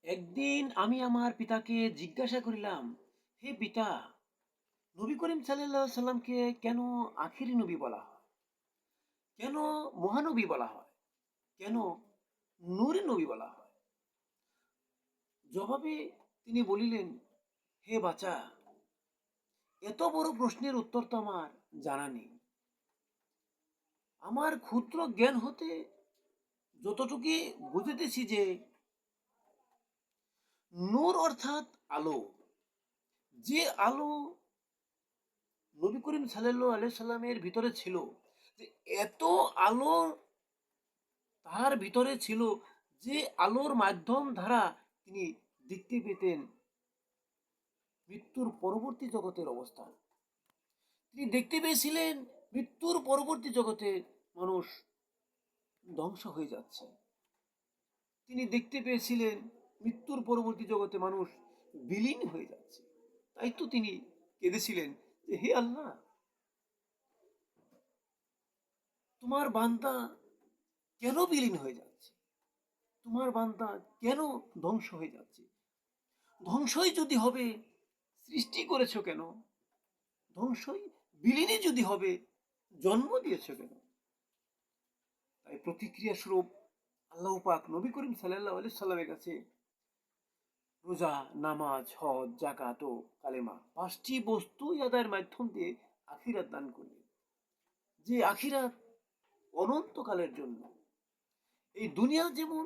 একদিন আমি আমার পিতাকে জিজ্ঞাসা করিলাম, হে পিতা, নবী করিম সাল্লাল্লাহু আলাইহি সাল্লামকে কেন আখিরি নবী বলা হয়? কেন মহানবী বলা হয়? কেন নূরের নবী বলা হয়? জবাবে তিনি বলিলেন, হে বাচা, এত বড় প্রশ্নের উত্তর তো আমার জানা নেই। আমার ক্ষুদ্র জ্ঞান হতে যতটুকু বুঝিতেছি যে নূর অর্থাৎ আলো। যে আলো নবী করিম সাল্লাল্লাহু আলাইহি সাল্লামের ভিতরে ছিল, যে এত আলো তাহার ভিতরে ছিল, যে আলোর মাধ্যম দ্বারা তিনি দেখতে পেতেন মৃত্যুর পরবর্তী জগতের অবস্থা। তিনি দেখতে পেয়েছিলেন মৃত্যুর পরবর্তী জগতে মানুষ ধ্বংস হয়ে যাচ্ছে। তিনি দেখতে পেয়েছিলেন মৃত্যুর পরবর্তী জগতে মানুষ বিলীন হয়ে যাচ্ছে। তাই তো তিনি কেঁদেছিলেন যে, হে আল্লাহ, তোমার বান্দা কেন বিলীন হয়ে যাচ্ছে? তোমার বান্দা কেন ধ্বংস হয়ে যাচ্ছে? ধ্বংসই যদি হবে, সৃষ্টি করেছো কেন? ধ্বংসই বিলীনই যদি হবে, জন্ম দিয়েছো কেন? তাই প্রতিক্রিয়া স্বরূপ আল্লাহ পাক নবী করিম সাল্লাল্লাহু আলাইহি সাল্লামের কাছে রোজা, নামাজ, হজ, যাকাত ও কালেমা পাঁচটি বস্তু আদায়ের মাধ্যম দিয়ে আখিরাত দান করলেন। যে আখিরাত অনন্তকালের জন্য। এই দুনিয়া যেমন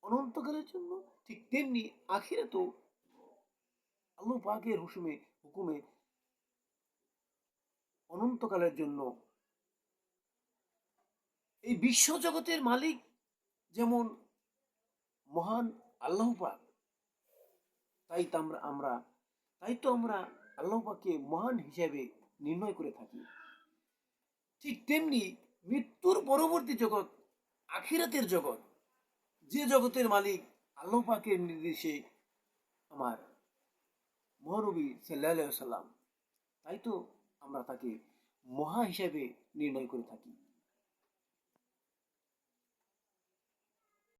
অনন্তকালের জন্য, ঠিক তেমনি আখিরাতও আল্লাহ পাকের হুকুমে অনন্তকালের জন্য। এই বিশ্ব জগতের মালিক যেমন মহান আল্লাহ পাক, তাই তো আমরা আল্লাহ পাককে মহান হিসেবে নির্ণয় করে থাকি। ঠিক তেমনি মৃত্যুর পরবর্তী জগৎ, আখিরাতের জগৎ, যে জগতের মালিক আল্লাহ পাকের নির্দেশে আমার মহানবী সাল্লাল্লাহু আলাইহি সাল্লাম, তাই তো আমরা তাকে মহা হিসেবে নির্ণয় করে থাকি।